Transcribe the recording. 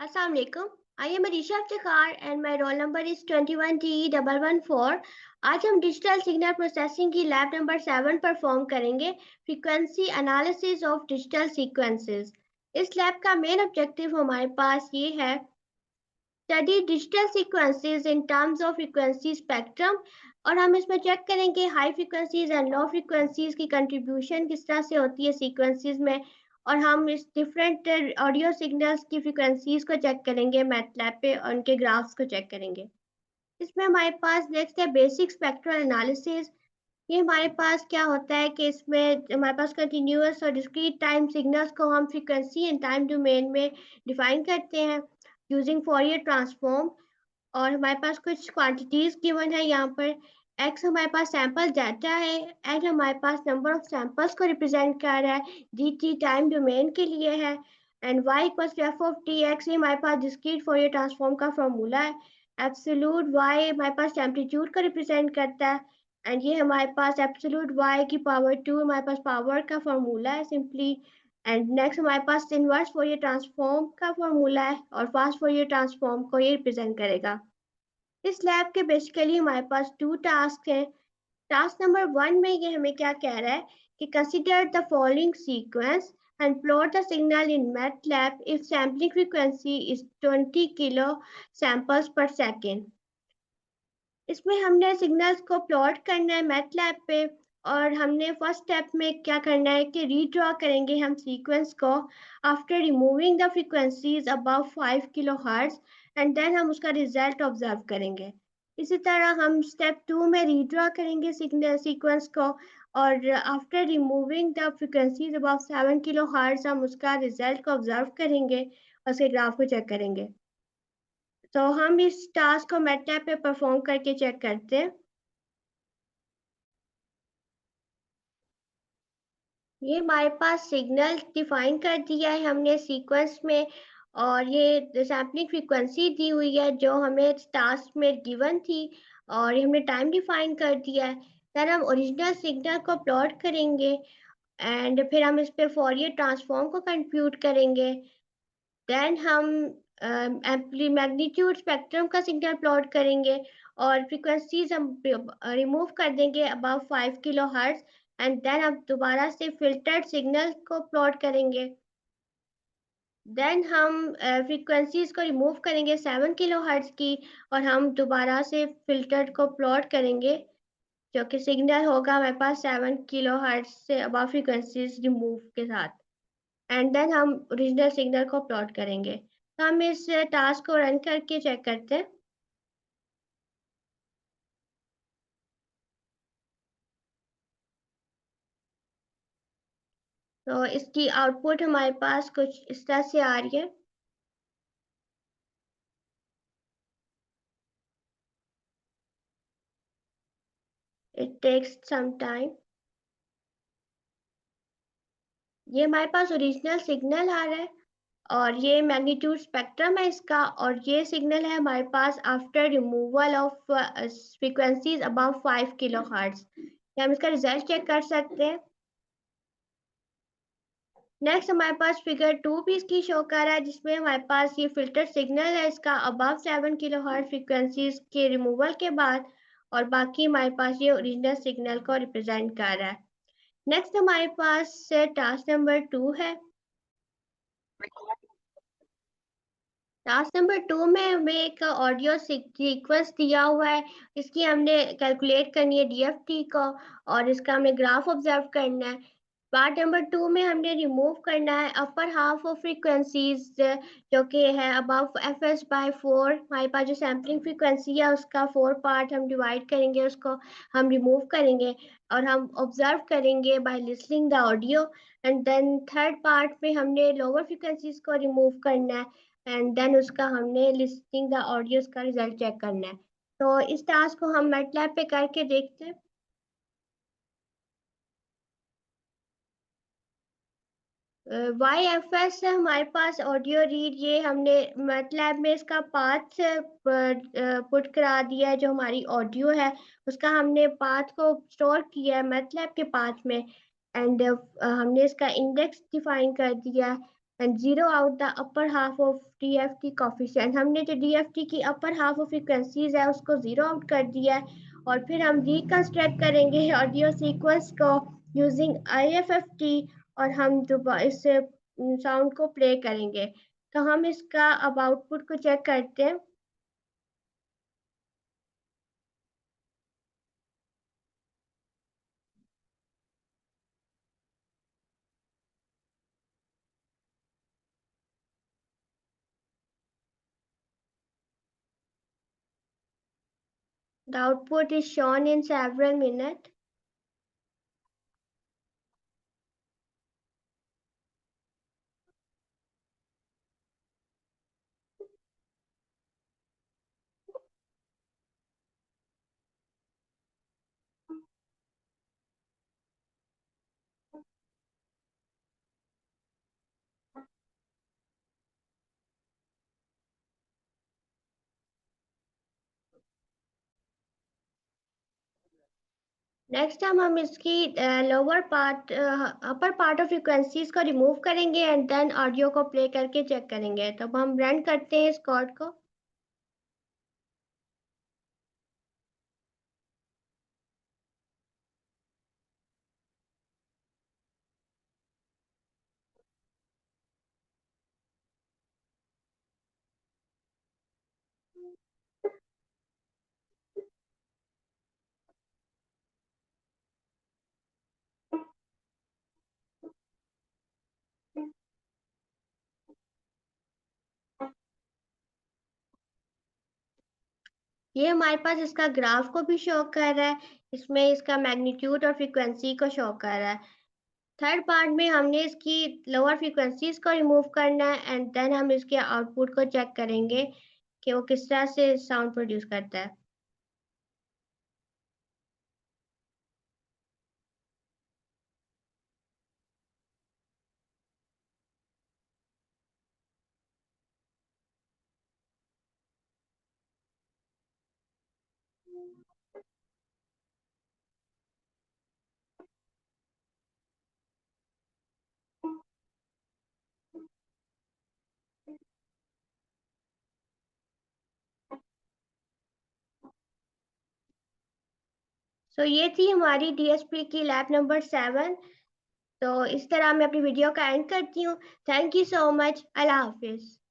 Assalamu alaikum. I am Arisha Iftikhar and my roll number is 21DE114. आज हम digital signal processing की lab number 7 perform करेंगे frequency analysis of digital sequences. इस lab का main objective हमारे पास ये है study digital sequences in terms of frequency spectrum, और हम इसमें चेक करेंगे high frequencies and low frequencies की कंट्रीब्यूशन किस तरह से होती है सीक्वेंसेस में, और हम इस डिफरेंट ऑडियो सिग्नल्स की फ्रीक्वेंसीज को चेक करेंगे मैटलैब पे और उनके ग्राफ्स को चेक करेंगे। इसमें हमारे पास नेक्स्ट है बेसिक स्पेक्ट्रल एनालिसिस। ये हमारे पास क्या होता है कि इसमें हमारे पास कंटिन्यूअस और डिस्क्रीट टाइम सिग्नल्स को हम फ्रीक्वेंसी एंड टाइम डोमेन में डिफाइन करते हैं यूजिंग फॉरियर ट्रांसफॉर्म, और हमारे पास कुछ क्वांटिटीज गिवन है यहाँ पर। एक्स हमारे पास सैंपल डाटा है, एन हमारे पास नंबर ऑफ सैंपल्स को रिप्रेजेंट कर रहा है, डी टी टाइम डोमेन के लिए है, and Y equals to F of T X, ये हमारे पास डिस्क्रीट फॉरियर ट्रांसफॉर्म का फॉर्मूला है। एब्सोल्यूट वाई हमारे पास टेम्पलीट्यूड को रिप्रेजेंट करता है, एंड ये हमारे पास एब्सोल्यूट वाई की पावर 2 हमारे पास पावर का फॉर्मूला है सिंपली। एंड नेक्स्ट हमारे पास इनवर्स फॉरियर ट्रांसफॉर्म का फॉर्मूला है, और फास्ट फॉरियर ट्रांसफॉर्म को ये रिप्रेजेंट करेगा। इस लैब के बेसिकली हमारे पास 2 टास्क हैं। टास्क नंबर 1 में ये हमें क्या कह रहा है कि consider the following sequence and plot the signal in MATLAB if sampling frequency is 20 kilo samples per second. इसमें हमने सिग्नल्स को प्लॉट करना है मैटलैब पे, और हमने फर्स्ट स्टेप में क्या करना है कि रीड्रॉ करेंगे हम सीक्वेंस को after removing the frequencies above 5 kilo hertz, and then हम उसका रिजल्ट ऑब्जर्व करेंगे। इसी तरह हम स्टेप 2 में रीड्रॉ करेंगे सिग्नल सीक्वेंस को, और after removing the frequencies above 7 kilo hertz हम उसका रिजल्ट को ऑब्जर्व करेंगे और उसके ग्राफ को चेक करेंगे। तो हम इस टास्क को मैटलैब पे परफॉर्म करके चेक करते हैं। ये हमारे पास सिग्नल डिफाइन कर दिया है हमने सीक्वेंस में, और ये सैम्पलिंग फ्रीक्वेंसी दी हुई है जो हमें टास्क में गिवन थी, और ये हमने टाइम डिफाइन कर दिया है। फिर हम ओरिजिनल सिग्नल को प्लॉट करेंगे, एंड फिर हम इस पे फॉरियर ट्रांसफॉर्म को कंप्यूट करेंगे। देन हम मैग्नीट्यूड स्पेक्ट्रम का सिग्नल प्लॉट करेंगे, और फ्रीक्वेंसीज हम रिमूव कर देंगे above 5 kilo hertz, and then हम दोबारा से फिल्टर्ड सिग्नल को प्लॉट करेंगे। देन हम फ्रीक्वेंसीज को रिमूव करेंगे 7 किलो हर्ट्ज की, और हम दोबारा से फिल्टर्ड को प्लॉट करेंगे जो कि सिग्नल होगा हमारे पास 7 किलो हर्ट्ज से अबव फ्रीक्वेंसीज रिमूव के साथ, एंड देन हम ओरिजिनल सिग्नल को प्लॉट करेंगे। तो हम इस टास्क को रन करके चेक करते हैं। तो इसकी आउटपुट हमारे पास कुछ इस तरह से आ रही है। It takes some time. ये हमारे पास ओरिजिनल सिग्नल आ रहा है, और ये मैग्नीट्यूड स्पेक्ट्रम है इसका, और ये सिग्नल है हमारे पास after removal of frequencies above 5 kilo hertz. हम इसका रिजल्ट चेक कर सकते हैं। नेक्स्ट हमारे पास फिगर 2 भी इसकी शो कर रहा है, जिसमें हमारे पास ये फिल्टर सिग्नल है इसका अबव 7 किलो हर्ट्ज फ्रीक्वेंसीज के रिमूवल के बाद, और बाकी हमारे पास ये ओरिजिनल सिग्नल को रिप्रेजेंट कर रहा है। नेक्स्ट हमारे पास टास्क नंबर 2 है। टास्क नंबर 2 में हमें एक ऑडियो सीक्वेंस दिया हुआ है, इसकी हमने कैलकुलेट करनी है डीएफटी को, और इसका हमने ग्राफ ऑब्जर्व करना है। पार्ट नंबर 2 में हमने रिमूव करना है अपर हाफ ऑफ फ्रीक्वेंसीज जो कि है अबव fs बाय 4। हमारे पास जो सैम्पलिंग फ्रीक्वेंसी है उसका 4 पार्ट हम डिवाइड करेंगे, उसको हम रिमूव करेंगे, और हम ऑब्जर्व करेंगे by listening the audio. And then third part में हमने लोअर फ्रीक्वेंसीज को रिमूव करना है, एंड देन उसका हमने लिसनिंग द ऑडियोज का रिजल्ट चेक करना है। तो इस टास्क को हम मैटलैब पे करके देखते हैं। वाई एफ एस है हमारे पास ऑडियो रीड, ये हमने मैटलैब में इसका पाथ पुट करा दिया है, जो हमारी ऑडियो है उसका हमने पाथ को स्टोर किया है मैटलैब के पाथ में, एंड हमने इसका इंडेक्स डिफाइन कर दिया है। and zero out the upper half of DFT coefficient. हमने जो DFT की upper half of frequencies है उसको zero out कर दिया है और फिर हम reconstruct करेंगे audio sequence को using IFFT और हम दोबारा इस sound को play करेंगे. तो हम इसका अब output को check करते हैं. The output is shown in several minutes. Next time हम इसकी lower part upper part of frequencies को रिमूव करेंगे एंड देन ऑडियो को प्ले करके चेक करेंगे. तो अब हम रन करते हैं इस कोड को. ये हमारे पास इसका ग्राफ को भी शो कर रहा है. इसमें इसका मैग्नीट्यूड और फ्रीक्वेंसी को शो कर रहा है. थर्ड पार्ट में हमने इसकी लोअर फ्रीक्वेंसीज को रिमूव करना है एंड देन हम इसके आउटपुट को चेक करेंगे कि वो किस तरह से साउंड प्रोड्यूस करता है. ये थी हमारी DSP की लैब नंबर 7. तो इस तरह मैं अपनी वीडियो का एंड करती हूँ. Thank you so much. Allah Hafiz.